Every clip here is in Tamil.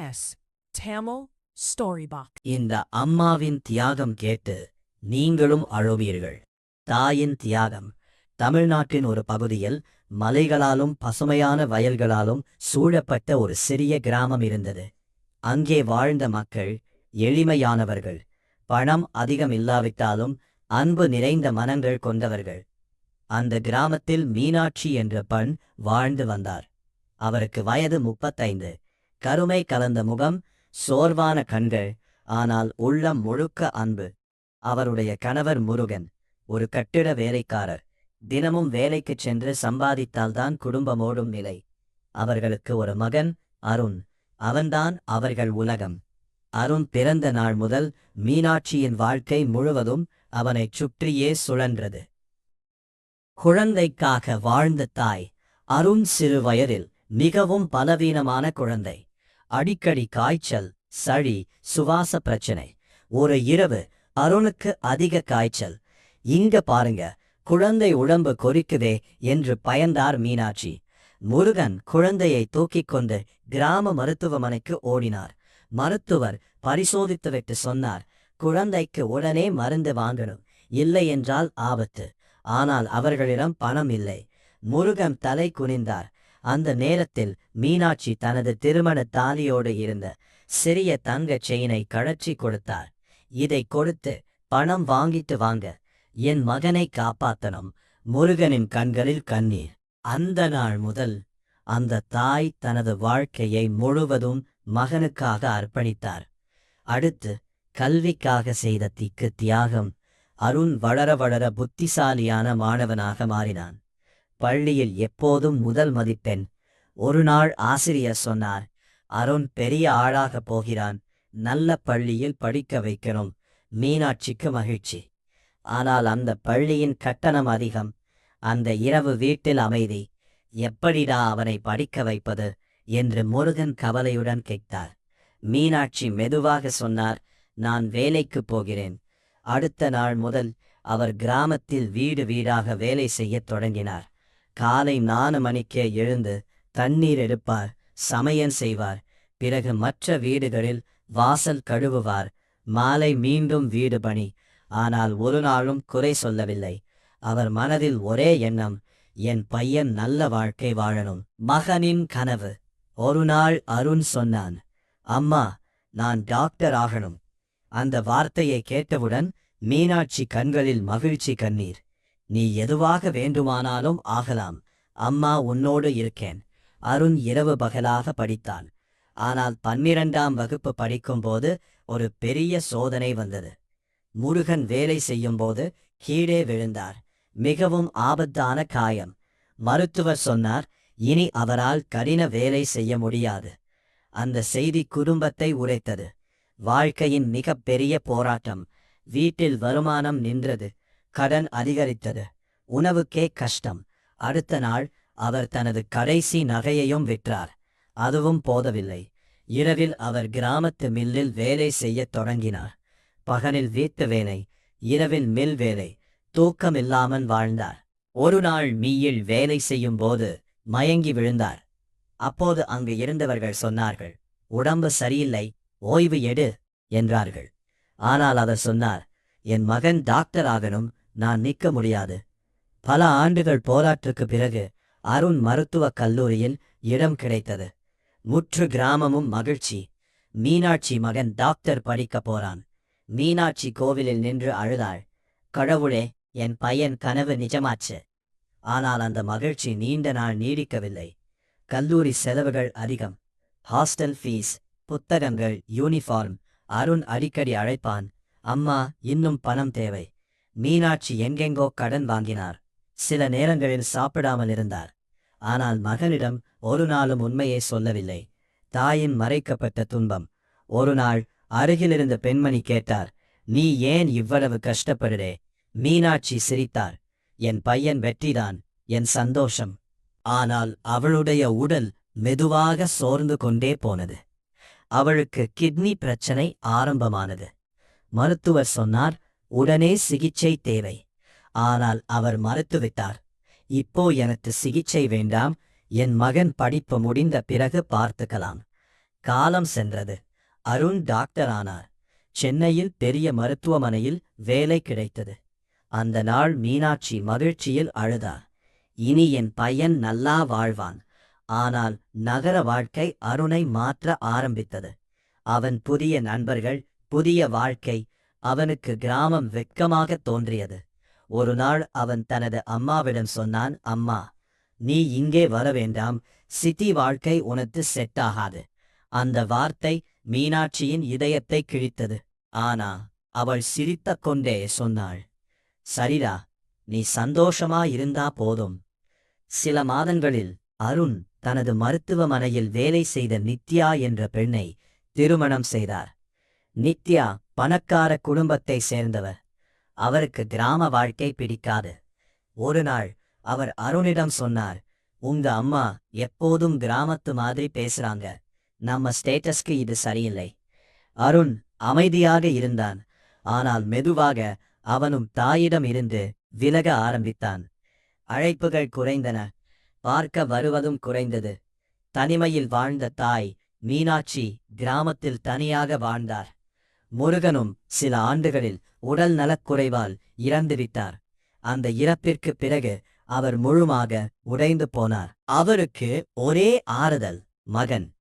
TS Tamil Storybox. இந்த அம்மாவின் தியாகம் கேட்டு நீங்களும் அழுவீர்கள். தாயின் தியாகம். தமிழ்நாட்டின் ஒரு பகுதியில் மலைகளாலும் பசுமையான வயல்களாலும் சூழப்பட்ட ஒரு சிறிய கிராமம் இருந்தது. அங்கே வாழ்ந்த மக்கள் எளிமையானவர்கள். பணம் அதிகம் இல்லாவிட்டாலும் அன்பு நிறைந்த மனங்கள் கொண்டவர்கள். அந்த கிராமத்தில் மீனாட்சி என்ற பெண் வாழ்ந்து வந்தார். அவருக்கு வயது 35. கருமை கலந்த முகம், சோர்வான கண்கள், ஆனால் உள்ளம் முழுக்க அன்பு. அவருடைய கணவர் முருகன் ஒரு கட்டிட வேலைக்காரர். தினமும் வேலைக்குச் சென்று சம்பாதித்தால்தான் குடும்பமோடும் நிலை. அவர்களுக்கு ஒரு மகன் அருண். அவன்தான் அவர்கள் உலகம். அருண் பிறந்த நாள் முதல் மீனாட்சியின் வாழ்க்கை முழுவதும் அவனைச் சுற்றியே சுழன்றது. குழந்தைக்காக வாழ்ந்த தாய். அருண் சிறு வயதில் மிகவும் பலவீனமான குழந்தை. அடிக்கடி காய்ச்சல், சளி, சுவாச பிரச்சனை. ஒரு இரவு அருணுக்கு அதிக காய்ச்சல். இங்க பாருங்க, குழந்தை உடம்பு கொறிக்குதே என்று பயந்தார் மீனாட்சி. முருகன் குழந்தையை தூக்கிக் கொண்டு கிராம மருத்துவமனைக்கு ஓடினார். மருத்துவர் பரிசோதித்துவிட்டு சொன்னார், குழந்தைக்கு உடனே மருந்து வாங்கணும், இல்லை என்றால் ஆபத்து. ஆனால் அவர்களிடம் பணம் இல்லை. முருகன் தலை குனிந்தார். அந்த நேரத்தில் மீனாட்சி தனது திருமண தாலியோடு இருந்த சிறிய தங்க செயினை கழற்றி கொடுத்தார். இதை கொடுத்து பணம் வாங்கிட்டு வாங்க, என் மகனை காப்பாத்தணும். முருகனின் கண்களில் கண்ணீர். அந்த நாள் முதல் அந்த தாய் தனது வாழ்க்கையை முழுவதும் மகனுக்காக அர்ப்பணித்தார். அடுத்து கல்விக்காக செய்த தியாகம். அருண் வளர வளர புத்திசாலியான மாணவனாக மாறினான். பள்ளியில் எப்போதும் முதல் மதிப்பெண். ஒரு நாள் ஆசிரியர் சொன்னார், அருண் பெரிய ஆளாக போகிறான், நல்ல பள்ளியில் படிக்க வைக்கணும். மீனாட்சிக்கு மகிழ்ச்சி. ஆனால் அந்த பள்ளியின் கட்டணம் அதிகம். அந்த இரவு வீட்டில் அமைதி. எப்படிடா அவனை படிக்க வைப்பது என்று முருகன் கவலையுடன் கேட்டார். மீனாட்சி மெதுவாக சொன்னார், நான் வேலைக்கு போகிறேன். அடுத்த நாள் முதல் அவர் கிராமத்தில் வீடு வீடாக வேலை செய்யத் தொடங்கினார். காலை 4 மணிக்கே எழுந்து தண்ணீர் எடுப்பார், சமையல் செய்வார். பிறகு மற்ற வீடுகளில் வாசல் கழுவுவார். மாலை மீண்டும் வீடு பணி. ஆனால் ஒரு நாளும் குறை சொல்லவில்லை. அவர் மனதில் ஒரே எண்ணம், என் பையன் நல்ல வாழ்க்கை வாழணும். மகனின் கனவு. ஒரு நாள் அருண் சொன்னான், அம்மா, நான் டாக்டர் ஆகணும். அந்த வார்த்தையை கேட்டவுடன் மீனாட்சி கண்களில் மகிழ்ச்சி கண்ணீர். நீ எதுவாக வேண்டுமானாலும் ஆகலாம், அம்மா உன்னோடு இருக்கேன். அருண் இரவு பகலாக படித்தான். ஆனால் 12ஆம் வகுப்பு படிக்கும்போது ஒரு பெரிய சோதனை வந்தது. முருகன் வேலை செய்யும்போது கீழே விழுந்தார். மிகவும் ஆபத்தான காயம். மருத்துவர் சொன்னார், இனி அவரால் கடின வேலை செய்ய முடியாது. அந்த செய்தி குடும்பத்தை உடைத்தது. வாழ்க்கையின் மிக பெரிய போராட்டம். வீட்டில் வருமானம் நின்றது. கடன் அதிகரித்தது. உணவுக்கே கஷ்டம். அடுத்த நாள் அவர் தனது கடைசி நகையையும் விற்றார். அதுவும் போதவில்லை. இரவில் அவர் கிராமத்து மில்லில் வேலை செய்யத் தொடங்கினார். பகலில் வீட்டு வேலை, இரவில் மில் வேலை. தூக்கமில்லாமல் வாழ்ந்தார். ஒரு நாள் மீயில் வேலை செய்யும் போது மயங்கி விழுந்தார். அப்போது அங்கு இருந்தவர்கள் சொன்னார்கள், உடம்பு சரியில்லை, ஓய்வு எடு என்றார்கள். ஆனால் அவர் சொன்னார், என் மகன் டாக்டர் ஆகணும், நான் நிற்க முடியாது. பல ஆண்டுகள் போராட்டத்துக்கு பிறகு அருண் மருத்துவக் கல்லூரியில் இடம் கிடைத்தது. முற்று கிராமமும் மகிழ்ச்சி. மீனாட்சி மகன் டாக்டர் படிக்க போறான். மீனாட்சி கோவிலில் நின்று அழுதாள், கடவுளே, என் பையன் கனவு நிஜமாச்சு. ஆனால் அந்த மகிழ்ச்சி நீண்ட நாள் நீடிக்கவில்லை. கல்லூரி செலவுகள் அதிகம். ஹாஸ்டல் ஃபீஸ், புத்தகங்கள், யூனிஃபார்ம். அருண் அடிக்கடி அழைப்பான், அம்மா, இன்னும் பணம் தேவை. மீனாட்சி எங்கெங்கோ கடன் வாங்கினார். சில நேரங்களில் சாப்பிடாமல் இருந்தார். ஆனால் மகனிடம் ஒரு நாளும் உண்மையை சொல்லவில்லை. தாயின் மறைக்கப்பட்ட துன்பம். ஒரு நாள் அருகிலிருந்த பெண்மணி கேட்டார், நீ ஏன் இவ்வளவு கஷ்டப்படுறே? மீனாட்சி சிரித்தார், என் பையன் வெற்றிதான் என் சந்தோஷம். ஆனால் அவளுடைய உடல் மெதுவாக சோர்ந்து கொண்டே போனது. அவளுக்கு கிட்னி பிரச்சனை ஆரம்பமானது. மருத்துவர் சொன்னார், உடனே சிகிச்சை தேவை. ஆனால் அவர் மறுத்துவிட்டார். இப்போ எனக்கு சிகிச்சை வேண்டாம், என் மகன் படிப்பு முடிந்த பிறகு பார்த்துக்கலாம். காலம் சென்றது. அருண் டாக்டர் ஆனார். சென்னையில் பெரிய மருத்துவமனையில் வேலை கிடைத்தது. அந்த நாள் மீனாட்சி மகிழ்ச்சியில் அழுதார். இனி என் பையன் நல்லா வாழ்வான். ஆனால் நகர வாழ்க்கை அருணை மாற்ற ஆரம்பித்தது. அவன் புதிய நண்பர்கள், புதிய வாழ்க்கை. அவனுக்கு கிராமம் வெட்கமாகத் தோன்றியது. ஒரு நாள் அவன் தனது அம்மாவிடம் சொன்னான், அம்மா, நீ இங்கே வர வேண்டாம். சிட்டி வாழ்க்கை உனக்கு செட் ஆகாது. அந்த வார்த்தை மீனாட்சியின் இதயத்தை கிழித்தது. ஆனா அவள் சிரித்துக் கொண்டே சொன்னாள், சரிடா, நீ சந்தோஷமா இருந்தா போதும். சில மாதங்களில் அருண் தனது மருத்துவமனையில் வேலை செய்த நித்யா என்ற பெண்ணை திருமணம் செய்தார். நித்யா பணக்கார குடும்பத்தை சேர்ந்தவர். அவருக்கு கிராம வாழ்க்கை பிடிக்காது. ஒரு நாள் அவர் அருணிடம் சொன்னார், உங்க அம்மா எப்போதும் கிராமத்து மாதிரி பேசுறாங்க. நம்ம ஸ்டேட்டஸ்க்கு இது சரியில்லை. அருண் அமைதியாக இருந்தான். ஆனால் மெதுவாக அவனும் தாயிடம் இருந்து விலக ஆரம்பித்தான். அழைப்புகள் குறைந்தன. பார்க்க வருவதும் குறைந்தது. தனிமையில் வாழ்ந்த தாய் மீனாட்சி கிராமத்தில் தனியாக வாழ்ந்தார். முருகனும் சில ஆண்டுகளில் உடல் நலக்குறைவால் இறந்துவிட்டார். அந்த இறப்பிற்குப் பிறகு அவர் முழுமாக உடைந்து போனார். அவருக்கு ஒரே ஆறுதல் மகன்.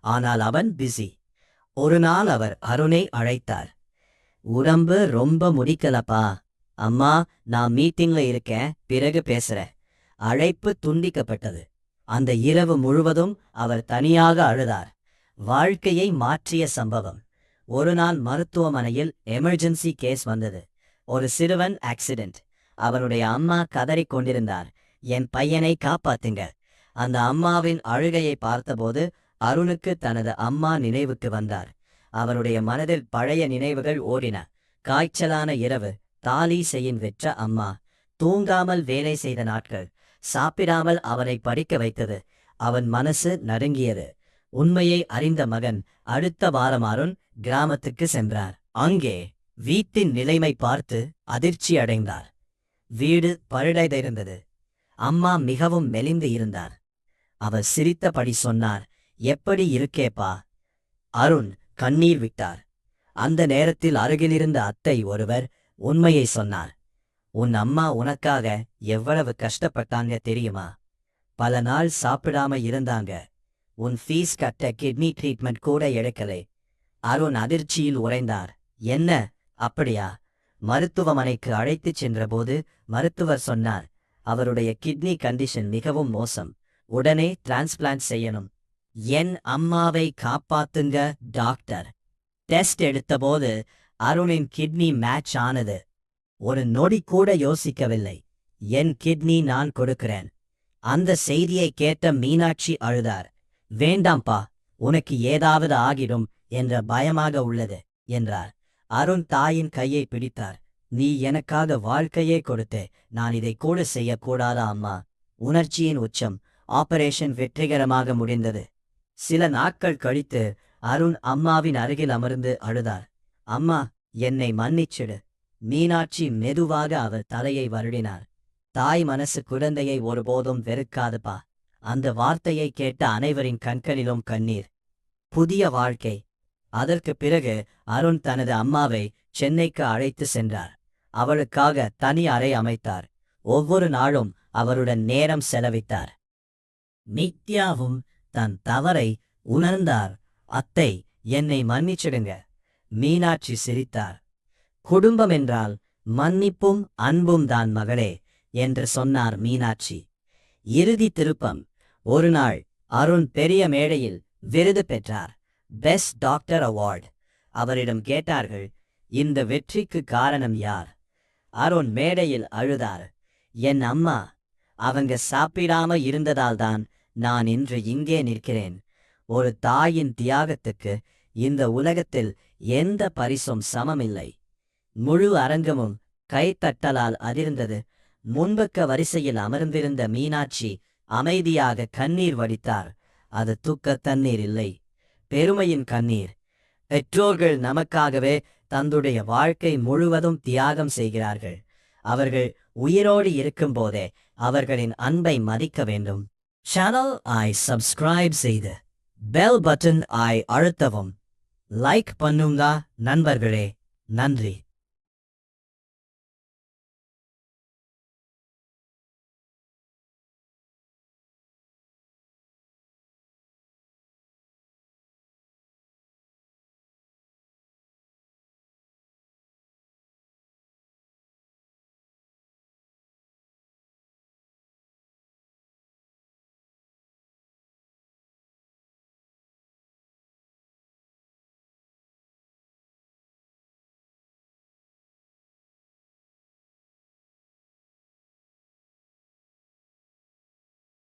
ஆனால் அவன் பிஸி. ஒரு நாள் அவர் அருணை அழைத்தார். உடம்பு ரொம்ப முடிக்கலப்பா. அம்மா, நான் மீட்டிங்ல இருக்கேன், பிறகு பேசுறேன். அழைப்பு துண்டிக்கப்பட்டது. அந்த இரவு முழுவதும் அவர் தனியாக அழுதார். வாழ்க்கையை மாற்றிய சம்பவம். ஒரு நாள் மருத்துவமனையில் எமர்ஜென்சி கேஸ் வந்தது. ஒரு சிறுவன் ஆக்சிடென்ட். அவனுடைய அம்மா கதறிக் கொண்டிருந்தார், என் பையனை காப்பாத்துங்க. அந்த அம்மாவின் அழுகையை பார்த்தபோது அருணுக்கு தனது அம்மா நினைவுக்கு வந்தார். அவனுடைய மனதில் பழைய நினைவுகள் ஓடின. காய்ச்சலான இரவு, தாலி செய்யின் வெற்ற அம்மா, தூங்காமல் வேலை செய்த நாட்கள், சாப்பிடாமல் அவனை படிக்க வைத்தது. அவன் மனசு நடுங்கியது. உண்மையை அறிந்த மகன் அடுத்த வாரம் அருண் கிராமத்துக்கு சென்றார். அங்கே வீட்டின் நிலைமை பார்த்து அதிர்ச்சி அடைந்தார். வீடு பழுடைந்திருந்தது. அம்மா மிகவும் மெலிந்து இருந்தார். அவர் சிரித்தபடி சொன்னார், எப்படி இருக்கேப்பா? அருண் கண்ணீர் விட்டார். அந்த நேரத்தில் அருகிலிருந்த அத்தை ஒருவர் உண்மையை சொன்னார். உன் அம்மா உனக்காக எவ்வளவு கஷ்டப்பட்டாங்க தெரியுமா? பல நாள் சாப்பிடாம இருந்தாங்க. உன் ஃபீஸ் கட்ட கிட்னி ட்ரீட்மெண்ட் கூட எடுக்கலை. அருண் அதிர்ச்சியில் உறைந்தார். என்ன, அப்படியா? மருத்துவமனைக்கு அழைத்துச் சென்றபோது மருத்துவர் சொன்னார், அவருடைய கிட்னி கண்டிஷன் மிகவும் மோசம். உடனே டிரான்ஸ்பிளான்ட் செய்யணும். என் அம்மாவை காப்பாத்துங்க டாக்டர். டெஸ்ட் எடுத்தபோது அருணின் கிட்னி மேட்ச் ஆனது. ஒரு நொடி கூட யோசிக்கவில்லை. என் கிட்னி நான் கொடுக்கிறேன். அந்த செய்தியை கேட்ட மீனாட்சி அழுதார். வேண்டாம்பா, உனக்கு ஏதாவது ஆகிடும் என்ற பயமாக உள்ளது என்றார். அருண் தாயின் கையை பிடித்தார். நீ எனக்காக வாழ்க்கையே கொடுத்தே, நான் இதை கூட செய்யக்கூடாதா அம்மா? உணர்ச்சியின் உச்சம். ஆபரேஷன் வெற்றிகரமாக முடிந்தது. சில நாட்கள் கழித்து அருண் அம்மாவின் அருகில் அமர்ந்து அழுதார். அம்மா, என்னை மன்னிச்சிடு. மீனாட்சி மெதுவாக அவர் தலையை வருடினார். தாய் மனசு குழந்தையை ஒருபோதும் வெறுக்காதுப்பா. அந்த வார்த்தையை கேட்ட அனைவரின் கண்களிலும் கண்ணீர். புதிய வாழ்க்கை. அதற்குப் பிறகு அருண் தனது அம்மாவை சென்னைக்கு அழைத்து சென்றார். அவளுக்காக தனி அறை அமைத்தார். ஒவ்வொரு நாளும் அவருடன் நேரம் செலவிட்டார். நித்யாவும் தன் தவறை உணர்ந்தார். அத்தை, என்னை மன்னிச்சிடுங்க. மீனாட்சி சிரித்தார். குடும்பம் என்றால் மன்னிப்பும் அன்பும் தான் மகளே என்று சொன்னார் மீனாட்சி. இறுதி திருப்பம். ஒரு நாள் அருண் பெரிய மேடையில் விருது பெற்றார். Best doctor award. அவரிடம் கேட்டார்கள், இந்த வெற்றிக்கு காரணம் யார்? அருண் மேடையில் அழுதார். என் அம்மா. அவங்க சாப்பிடாம இருந்ததால்தான் நான் இன்று இங்கே நிற்கிறேன். ஒரு தாயின் தியாகத்துக்கு இந்த உலகத்தில் எந்த பரிசும் சமமில்லை. முழு அரங்கமும் கைத்தட்டலால் அதிர்ந்தது. முன்பக்க வரிசையில் அமர்ந்திருந்த மீனாட்சி அமைதியாக கண்ணீர் வடித்தார். அது துக்க தண்ணீர் இல்லை, பெருமையின் கண்ணீர். பெற்றோர்கள் நமக்காகவே தன்னுடைய வாழ்க்கை முழுவதும் தியாகம் செய்கிறார்கள். அவர்கள் உயிரோடு இருக்கும்போதே அவர்களின் அன்பை மதிக்க வேண்டும். சேனல் ஐ சப்ஸ்கிரைப் செய்து பெல் பட்டன் ஐ அழுத்தவும். லைக் பண்ணுங்க நண்பர்களே. நன்றி.